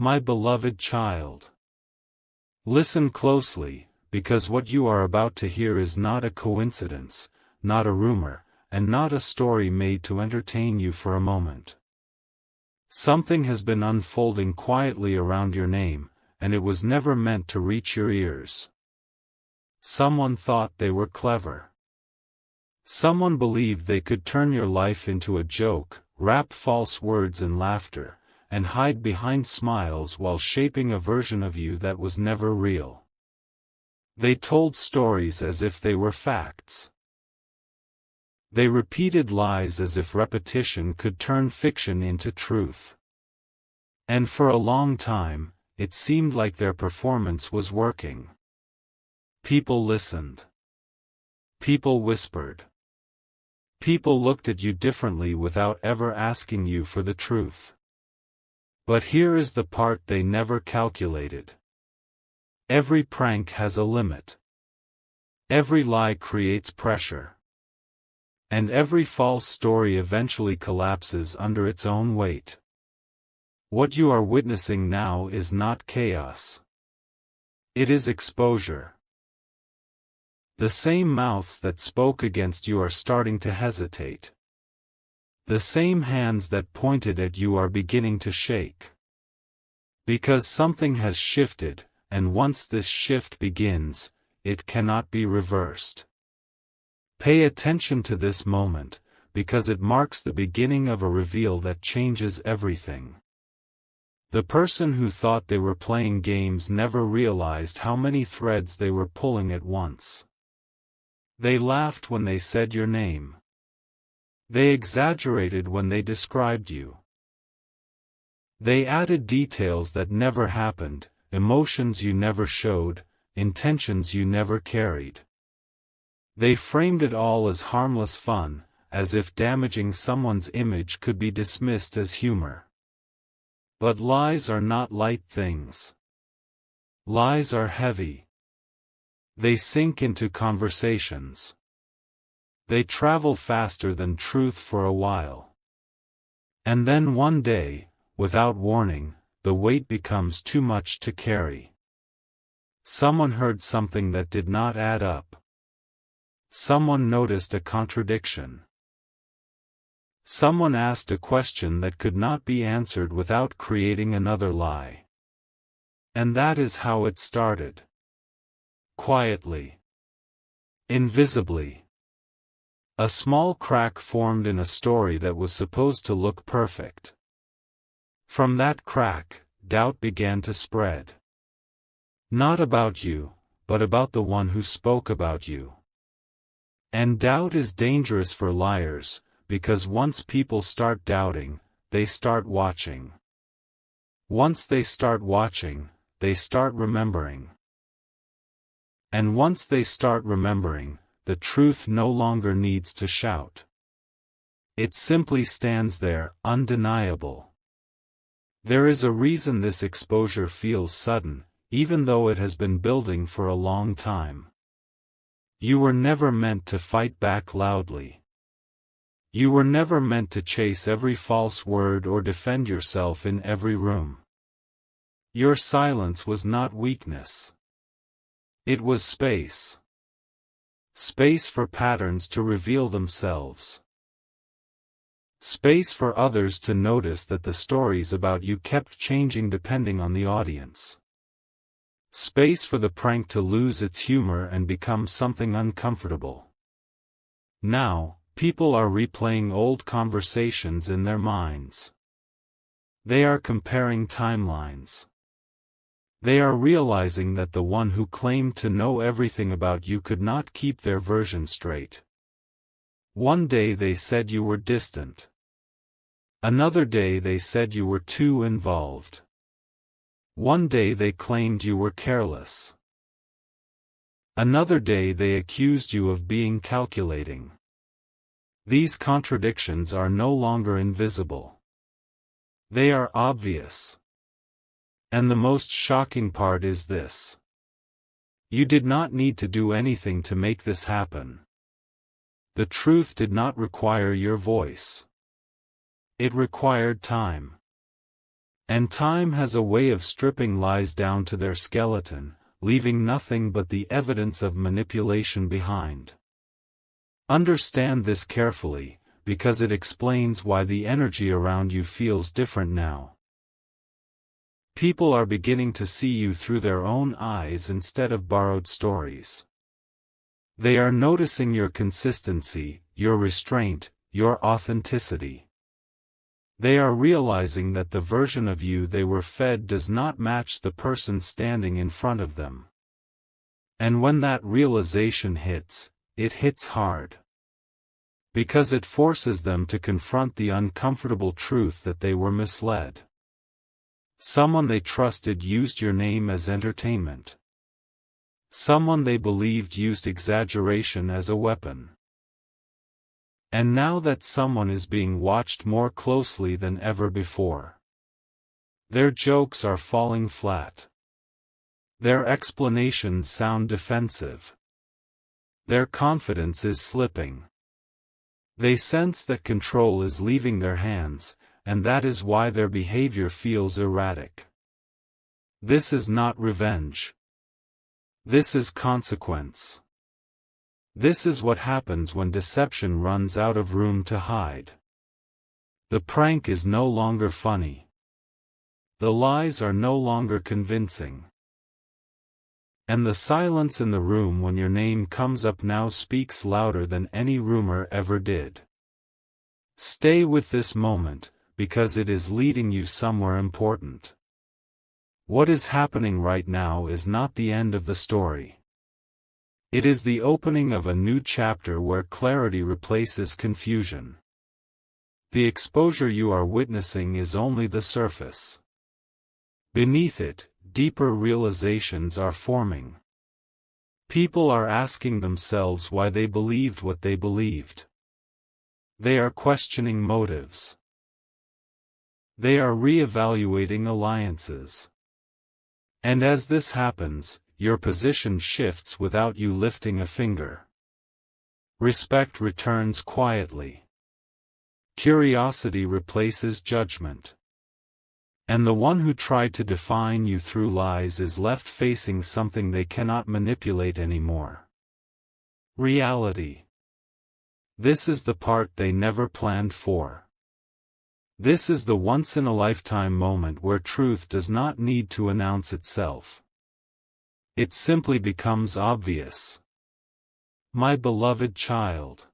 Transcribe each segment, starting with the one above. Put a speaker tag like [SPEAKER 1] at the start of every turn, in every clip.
[SPEAKER 1] My beloved child. Listen closely, because what you are about to hear is not a coincidence, not a rumor, and not a story made to entertain you for a moment. Something has been unfolding quietly around your name, and it was never meant to reach your ears. Someone thought they were clever. Someone believed they could turn your life into a joke, wrap false words in laughter, and hide behind smiles while shaping a version of you that was never real. They told stories as if they were facts. They repeated lies as if repetition could turn fiction into truth. And for a long time, it seemed like their performance was working. People listened. People whispered. People looked at you differently without ever asking you for the truth. But here is the part they never calculated. Every prank has a limit. Every lie creates pressure. And every false story eventually collapses under its own weight. What you are witnessing now is not chaos. It is exposure. The same mouths that spoke against you are starting to hesitate. The same hands that pointed at you are beginning to shake. Because something has shifted, and once this shift begins, it cannot be reversed. Pay attention to this moment, because it marks the beginning of a reveal that changes everything. The person who thought they were playing games never realized how many threads they were pulling at once. They laughed when they said your name. They exaggerated when they described you. They added details that never happened, emotions you never showed, intentions you never carried. They framed it all as harmless fun, as if damaging someone's image could be dismissed as humor. But lies are not light things. Lies are heavy. They sink into conversations. They travel faster than truth for a while. And then one day, without warning, the weight becomes too much to carry. Someone heard something that did not add up. Someone noticed a contradiction. Someone asked a question that could not be answered without creating another lie. And that is how it started. Quietly. Invisibly. A small crack formed in a story that was supposed to look perfect. From that crack, doubt began to spread. Not about you, but about the one who spoke about you. And doubt is dangerous for liars, because once people start doubting, they start watching. Once they start watching, they start remembering. And once they start remembering, the truth no longer needs to shout. It simply stands there, undeniable. There is a reason this exposure feels sudden, even though it has been building for a long time. You were never meant to fight back loudly. You were never meant to chase every false word or defend yourself in every room. Your silence was not weakness. It was space. Space for patterns to reveal themselves. Space for others to notice that the stories about you kept changing depending on the audience. Space for the prank to lose its humor and become something uncomfortable. Now, people are replaying old conversations in their minds. They are comparing timelines. They are realizing that the one who claimed to know everything about you could not keep their version straight. One day they said you were distant. Another day they said you were too involved. One day they claimed you were careless. Another day they accused you of being calculating. These contradictions are no longer invisible. They are obvious. And the most shocking part is this. You did not need to do anything to make this happen. The truth did not require your voice. It required time. And time has a way of stripping lies down to their skeleton, leaving nothing but the evidence of manipulation behind. Understand this carefully, because it explains why the energy around you feels different now. People are beginning to see you through their own eyes instead of borrowed stories. They are noticing your consistency, your restraint, your authenticity. They are realizing that the version of you they were fed does not match the person standing in front of them. And when that realization hits, it hits hard. Because it forces them to confront the uncomfortable truth that they were misled. Someone they trusted used your name as entertainment. Someone they believed used exaggeration as a weapon. And now that someone is being watched more closely than ever before. Their jokes are falling flat. Their explanations sound defensive. Their confidence is slipping. They sense that control is leaving their hands, and that is why their behavior feels erratic. This is not revenge. This is consequence. This is what happens when deception runs out of room to hide. The prank is no longer funny. The lies are no longer convincing. And the silence in the room when your name comes up now speaks louder than any rumor ever did. Stay with this moment, because it is leading you somewhere important. What is happening right now is not the end of the story. It is the opening of a new chapter where clarity replaces confusion. The exposure you are witnessing is only the surface. Beneath it, deeper realizations are forming. People are asking themselves why they believed what they believed. They are questioning motives. They are re-evaluating alliances. And as this happens, your position shifts without you lifting a finger. Respect returns quietly. Curiosity replaces judgment. And the one who tried to define you through lies is left facing something they cannot manipulate anymore. Reality. This is the part they never planned for. This is the once-in-a-lifetime moment where truth does not need to announce itself. It simply becomes obvious. My beloved child.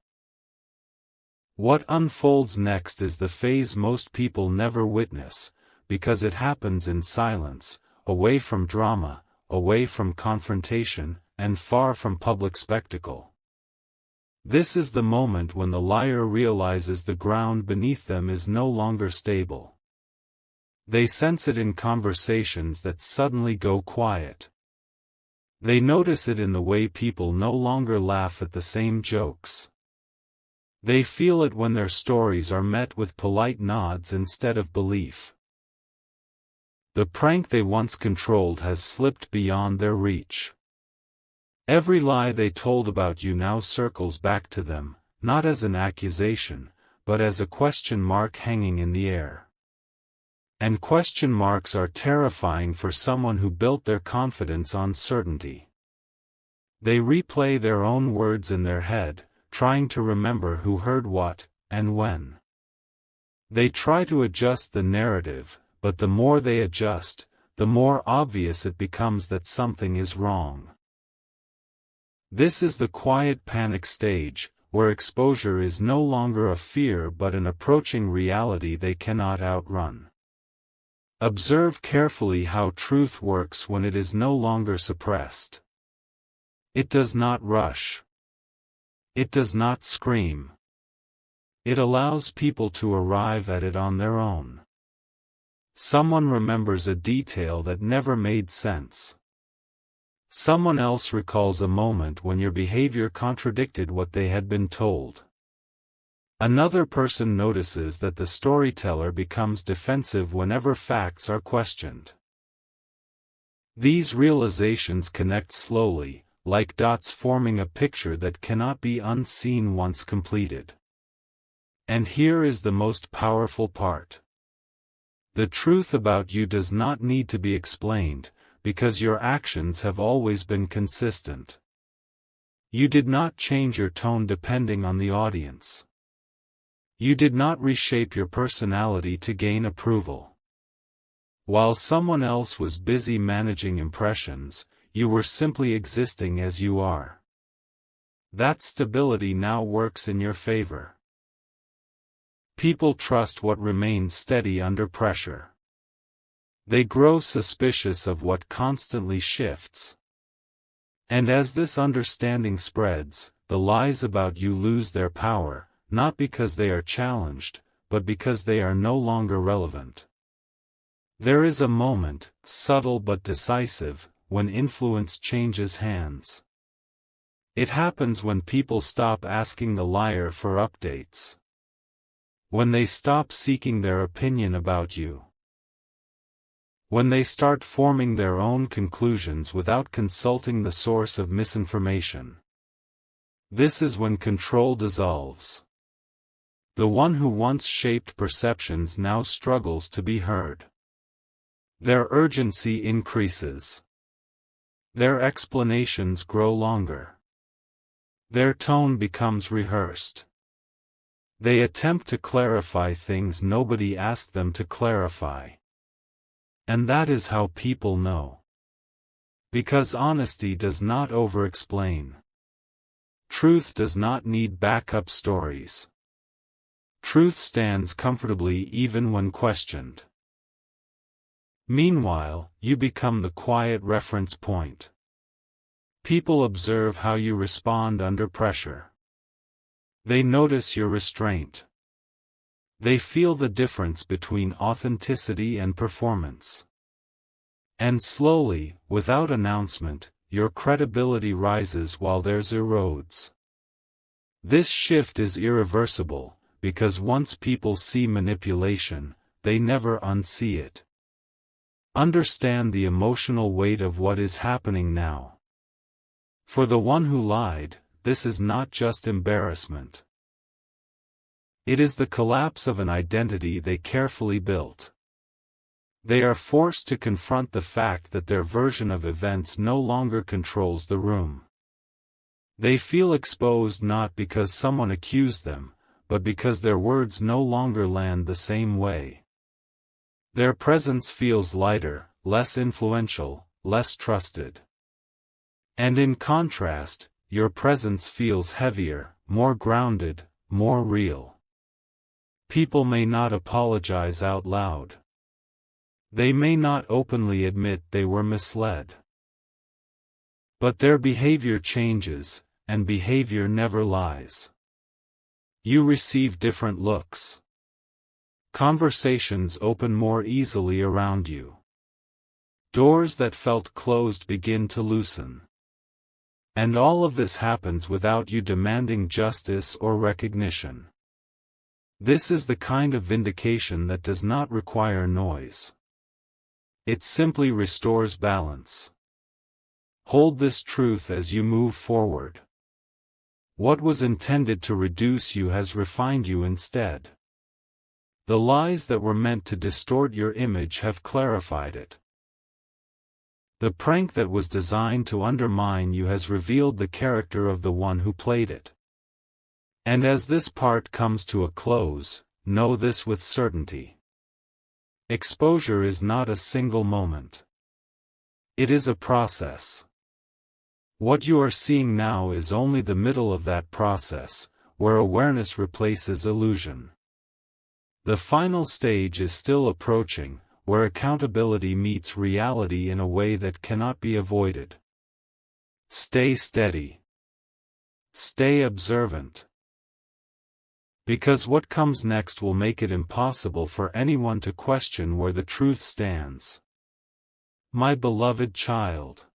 [SPEAKER 1] What unfolds next is the phase most people never witness, because it happens in silence, away from drama, away from confrontation, and far from public spectacle. This is the moment when the liar realizes the ground beneath them is no longer stable. They sense it in conversations that suddenly go quiet. They notice it in the way people no longer laugh at the same jokes. They feel it when their stories are met with polite nods instead of belief. The prank they once controlled has slipped beyond their reach. Every lie they told about you now circles back to them, not as an accusation, but as a question mark hanging in the air. And question marks are terrifying for someone who built their confidence on certainty. They replay their own words in their head, trying to remember who heard what, and when. They try to adjust the narrative, but the more they adjust, the more obvious it becomes that something is wrong. This is the quiet panic stage, where exposure is no longer a fear but an approaching reality they cannot outrun. Observe carefully how truth works when it is no longer suppressed. It does not rush. It does not scream. It allows people to arrive at it on their own. Someone remembers a detail that never made sense. Someone else recalls a moment when your behavior contradicted what they had been told. Another person notices that the storyteller becomes defensive whenever facts are questioned. These realizations connect slowly, like dots forming a picture that cannot be unseen once completed. And here is the most powerful part. The truth about you does not need to be explained, because your actions have always been consistent. You did not change your tone depending on the audience. You did not reshape your personality to gain approval. While someone else was busy managing impressions, you were simply existing as you are. That stability now works in your favor. People trust what remains steady under pressure. They grow suspicious of what constantly shifts. And as this understanding spreads, the lies about you lose their power, not because they are challenged, but because they are no longer relevant. There is a moment, subtle but decisive, when influence changes hands. It happens when people stop asking the liar for updates. When they stop seeking their opinion about you. When they start forming their own conclusions without consulting the source of misinformation. This is when control dissolves. The one who once shaped perceptions now struggles to be heard. Their urgency increases. Their explanations grow longer. Their tone becomes rehearsed. They attempt to clarify things nobody asked them to clarify. And that is how people know. Because honesty does not over-explain. Truth does not need backup stories. Truth stands comfortably even when questioned. Meanwhile, you become the quiet reference point. People observe how you respond under pressure. They notice your restraint. They feel the difference between authenticity and performance. And slowly, without announcement, your credibility rises while theirs erodes. This shift is irreversible, because once people see manipulation, they never unsee it. Understand the emotional weight of what is happening now. For the one who lied, this is not just embarrassment. It is the collapse of an identity they carefully built. They are forced to confront the fact that their version of events no longer controls the room. They feel exposed not because someone accused them, but because their words no longer land the same way. Their presence feels lighter, less influential, less trusted. And in contrast, your presence feels heavier, more grounded, more real. People may not apologize out loud. They may not openly admit they were misled. But their behavior changes, and behavior never lies. You receive different looks. Conversations open more easily around you. Doors that felt closed begin to loosen. And all of this happens without you demanding justice or recognition. This is the kind of vindication that does not require noise. It simply restores balance. Hold this truth as you move forward. What was intended to reduce you has refined you instead. The lies that were meant to distort your image have clarified it. The prank that was designed to undermine you has revealed the character of the one who played it. And as this part comes to a close, know this with certainty. Exposure is not a single moment. It is a process. What you are seeing now is only the middle of that process, where awareness replaces illusion. The final stage is still approaching, where accountability meets reality in a way that cannot be avoided. Stay steady. Stay observant. Because what comes next will make it impossible for anyone to question where the truth stands. My beloved child.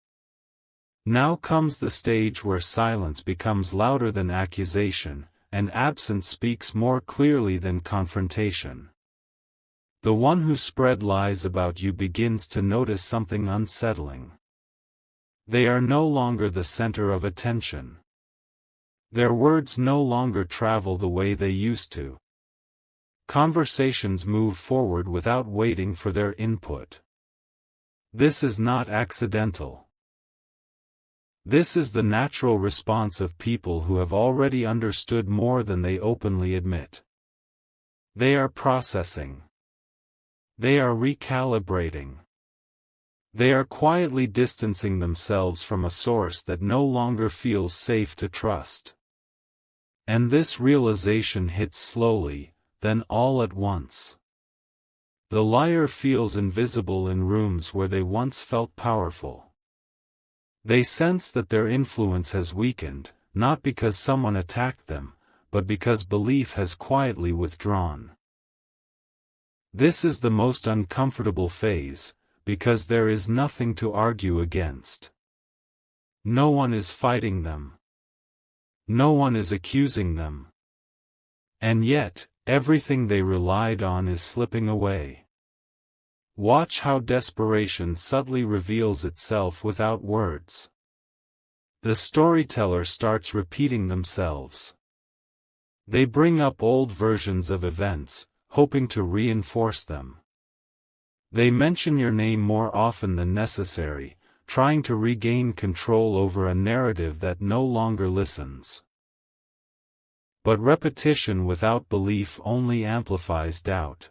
[SPEAKER 1] Now comes the stage where silence becomes louder than accusation, and absence speaks more clearly than confrontation. The one who spread lies about you begins to notice something unsettling. They are no longer the center of attention. Their words no longer travel the way they used to. Conversations move forward without waiting for their input. This is not accidental. This is the natural response of people who have already understood more than they openly admit. They are processing. They are recalibrating. They are quietly distancing themselves from a source that no longer feels safe to trust. And this realization hits slowly, then all at once. The liar feels invisible in rooms where they once felt powerful. They sense that their influence has weakened, not because someone attacked them, but because belief has quietly withdrawn. This is the most uncomfortable phase, because there is nothing to argue against. No one is fighting them. No one is accusing them. And yet, everything they relied on is slipping away. Watch how desperation subtly reveals itself without words. The storyteller starts repeating themselves. They bring up old versions of events, hoping to reinforce them. They mention your name more often than necessary, trying to regain control over a narrative that no longer listens. But repetition without belief only amplifies doubt.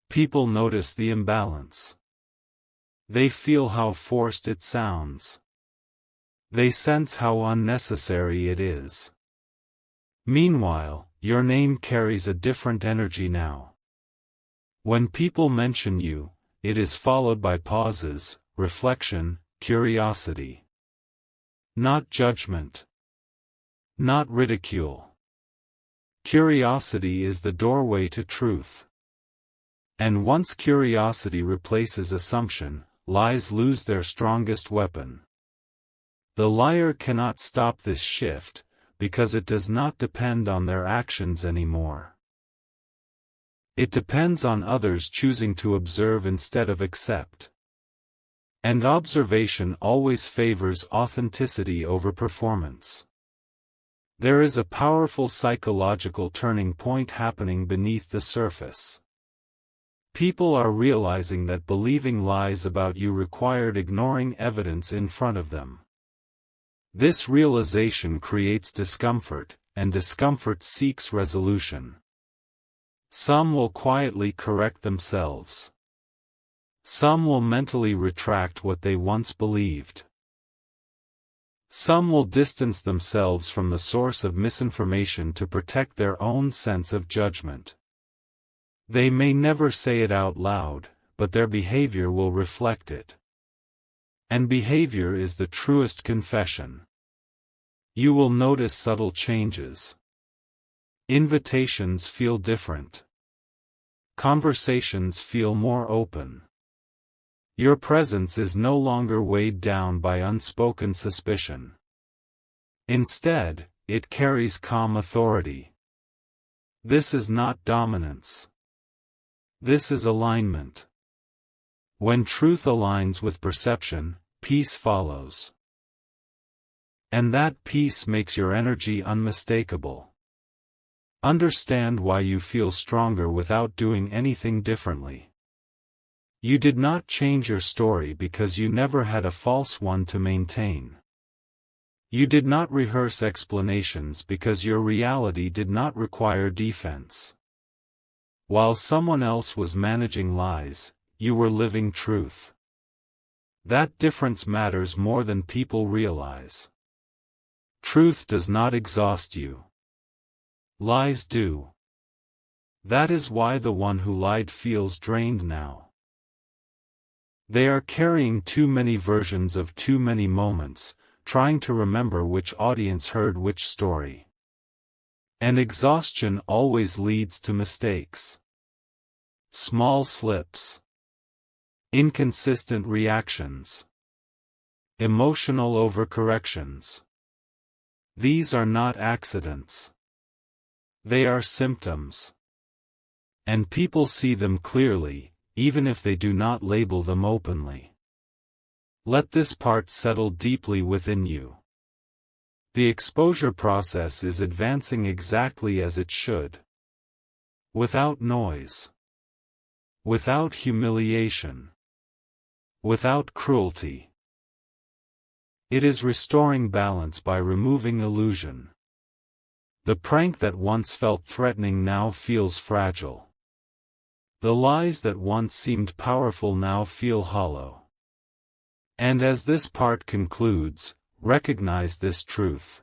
[SPEAKER 1] People notice the imbalance. They feel how forced it sounds. They sense how unnecessary it is. Meanwhile, your name carries a different energy now. When people mention you, it is followed by pauses, reflection, curiosity. Not judgment. Not ridicule. Curiosity is the doorway to truth. And once curiosity replaces assumption, lies lose their strongest weapon. The liar cannot stop this shift, because it does not depend on their actions anymore. It depends on others choosing to observe instead of accept. And observation always favors authenticity over performance. There is a powerful psychological turning point happening beneath the surface. People are realizing that believing lies about you required ignoring evidence in front of them. This realization creates discomfort, and discomfort seeks resolution. Some will quietly correct themselves. Some will mentally retract what they once believed. Some will distance themselves from the source of misinformation to protect their own sense of judgment. They may never say it out loud, but their behavior will reflect it. And behavior is the truest confession. You will notice subtle changes. Invitations feel different. Conversations feel more open. Your presence is no longer weighed down by unspoken suspicion. Instead, it carries calm authority. This is not dominance. This is alignment. When truth aligns with perception, peace follows. And that peace makes your energy unmistakable. Understand why you feel stronger without doing anything differently. You did not change your story because you never had a false one to maintain. You did not rehearse explanations because your reality did not require defense. While someone else was managing lies, you were living truth. That difference matters more than people realize. Truth does not exhaust you. Lies do. That is why the one who lied feels drained now. They are carrying too many versions of too many moments, trying to remember which audience heard which story. And exhaustion always leads to mistakes. Small slips. Inconsistent reactions. Emotional overcorrections. These are not accidents. They are symptoms. And people see them clearly, even if they do not label them openly. Let this part settle deeply within you. The exposure process is advancing exactly as it should. Without noise. Without humiliation. Without cruelty. It is restoring balance by removing illusion. The prank that once felt threatening now feels fragile. The lies that once seemed powerful now feel hollow. And as this part concludes, recognize this truth.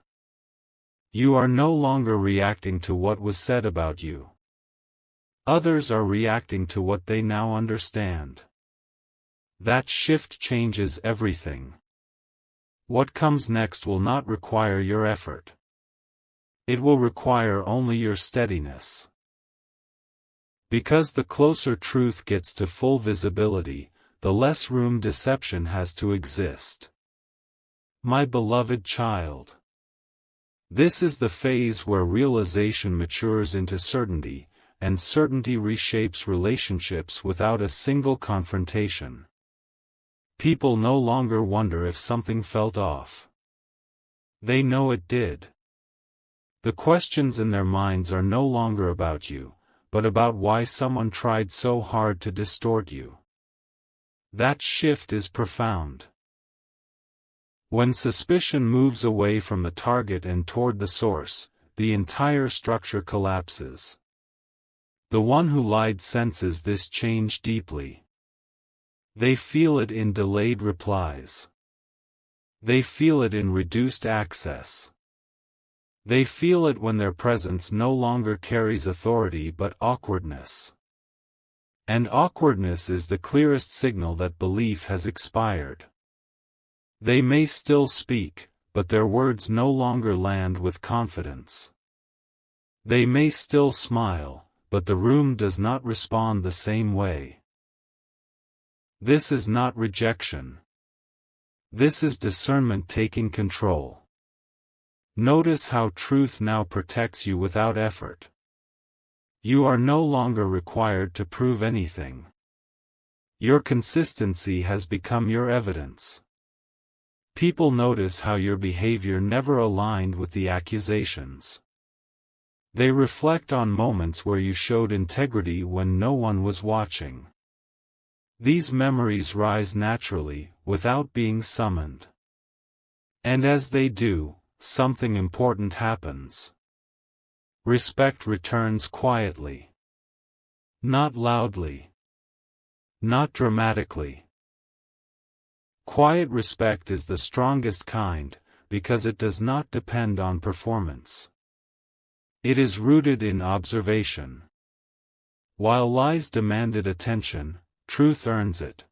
[SPEAKER 1] You are no longer reacting to what was said about you. Others are reacting to what they now understand. That shift changes everything. What comes next will not require your effort. It will require only your steadiness. Because the closer truth gets to full visibility, the less room deception has to exist. My beloved child. This is the phase where realization matures into certainty, and certainty reshapes relationships without a single confrontation. People no longer wonder if something felt off. They know it did. The questions in their minds are no longer about you, but about why someone tried so hard to distort you. That shift is profound. When suspicion moves away from the target and toward the source, the entire structure collapses. The one who lied senses this change deeply. They feel it in delayed replies. They feel it in reduced access. They feel it when their presence no longer carries authority but awkwardness. And awkwardness is the clearest signal that belief has expired. They may still speak, but their words no longer land with confidence. They may still smile, but the room does not respond the same way. This is not rejection. This is discernment taking control. Notice how truth now protects you without effort. You are no longer required to prove anything. Your consistency has become your evidence. People notice how your behavior never aligned with the accusations. They reflect on moments where you showed integrity when no one was watching. These memories rise naturally, without being summoned. And as they do, something important happens. Respect returns quietly. Not loudly. Not dramatically. Quiet respect is the strongest kind, because it does not depend on performance. It is rooted in observation. While lies demanded attention, truth earns it.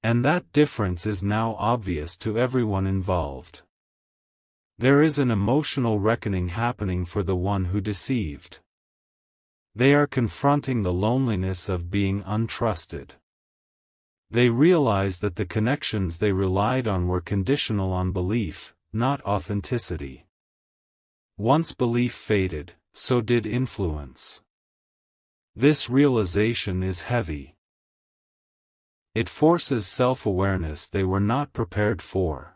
[SPEAKER 1] And that difference is now obvious to everyone involved. There is an emotional reckoning happening for the one who deceived. They are confronting the loneliness of being untrusted. They realize that the connections they relied on were conditional on belief, not authenticity. Once belief faded, so did influence. This realization is heavy. It forces self-awareness they were not prepared for.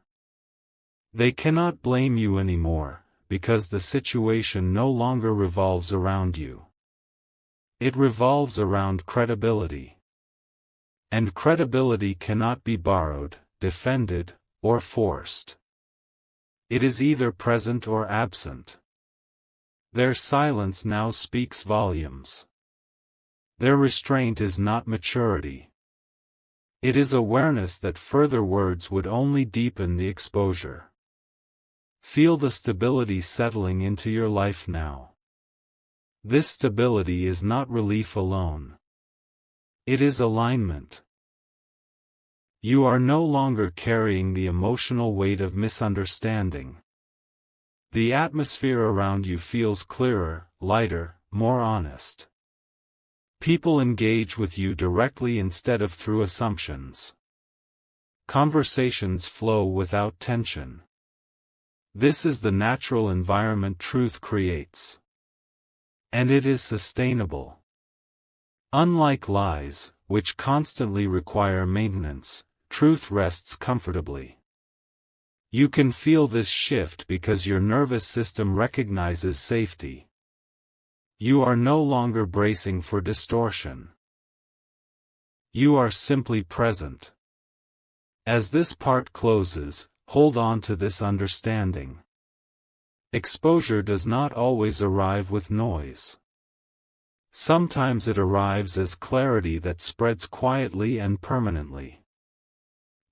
[SPEAKER 1] They cannot blame you anymore, because the situation no longer revolves around you. It revolves around credibility. And credibility cannot be borrowed, defended, or forced. It is either present or absent. Their silence now speaks volumes. Their restraint is not maturity. It is awareness that further words would only deepen the exposure. Feel the stability settling into your life now. This stability is not relief alone. It is alignment. You are no longer carrying the emotional weight of misunderstanding. The atmosphere around you feels clearer, lighter, more honest. People engage with you directly instead of through assumptions. Conversations flow without tension. This is the natural environment truth creates. And it is sustainable. Unlike lies, which constantly require maintenance, truth rests comfortably. You can feel this shift because your nervous system recognizes safety. You are no longer bracing for distortion. You are simply present. As this part closes, hold on to this understanding. Exposure does not always arrive with noise. Sometimes it arrives as clarity that spreads quietly and permanently.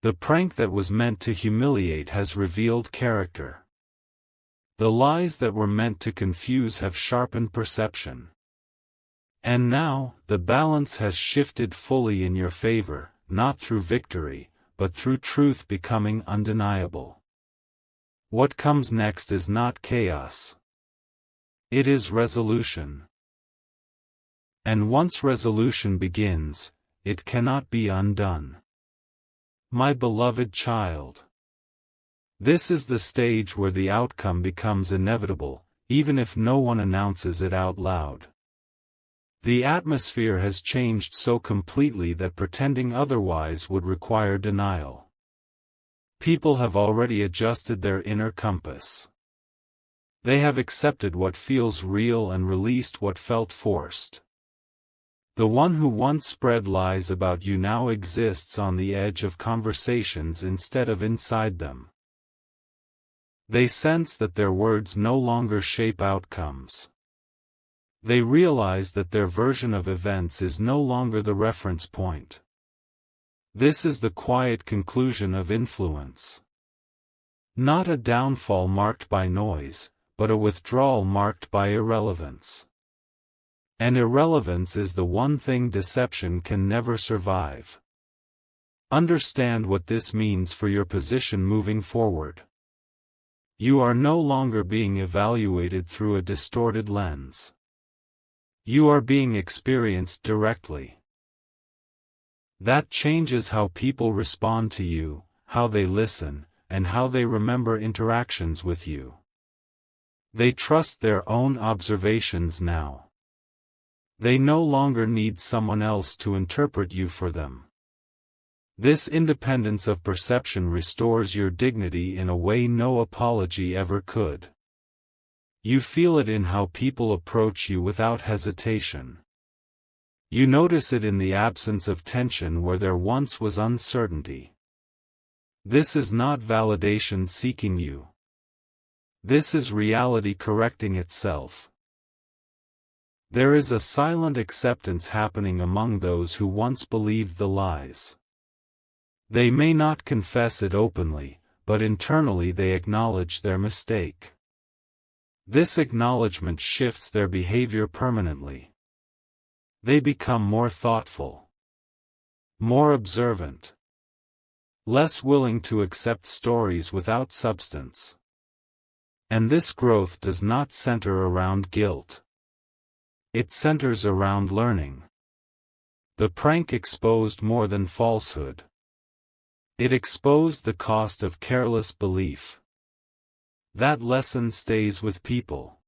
[SPEAKER 1] The prank that was meant to humiliate has revealed character. The lies that were meant to confuse have sharpened perception. And now, the balance has shifted fully in your favor, not through victory, but through truth becoming undeniable. What comes next is not chaos. It is resolution. And once resolution begins, it cannot be undone. My beloved child. This is the stage where the outcome becomes inevitable, even if no one announces it out loud. The atmosphere has changed so completely that pretending otherwise would require denial. People have already adjusted their inner compass. They have accepted what feels real and released what felt forced. The one who once spread lies about you now exists on the edge of conversations instead of inside them. They sense that their words no longer shape outcomes. They realize that their version of events is no longer the reference point. This is the quiet conclusion of influence. Not a downfall marked by noise, but a withdrawal marked by irrelevance. And irrelevance is the one thing deception can never survive. Understand what this means for your position moving forward. You are no longer being evaluated through a distorted lens. You are being experienced directly. That changes how people respond to you, how they listen, and how they remember interactions with you. They trust their own observations now. They no longer need someone else to interpret you for them. This independence of perception restores your dignity in a way no apology ever could. You feel it in how people approach you without hesitation. You notice it in the absence of tension where there once was uncertainty. This is not validation seeking you. This is reality correcting itself. There is a silent acceptance happening among those who once believed the lies. They may not confess it openly, but internally they acknowledge their mistake. This acknowledgement shifts their behavior permanently. They become more thoughtful, more observant, less willing to accept stories without substance. And this growth does not center around guilt. It centers around learning. The prank exposed more than falsehood. It exposed the cost of careless belief. That lesson stays with people.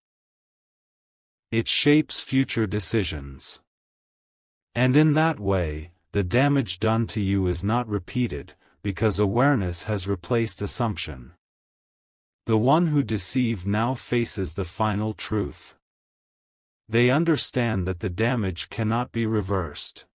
[SPEAKER 1] It shapes future decisions. And in that way, the damage done to you is not repeated, because awareness has replaced assumption. The one who deceived now faces the final truth. They understand that the damage cannot be reversed.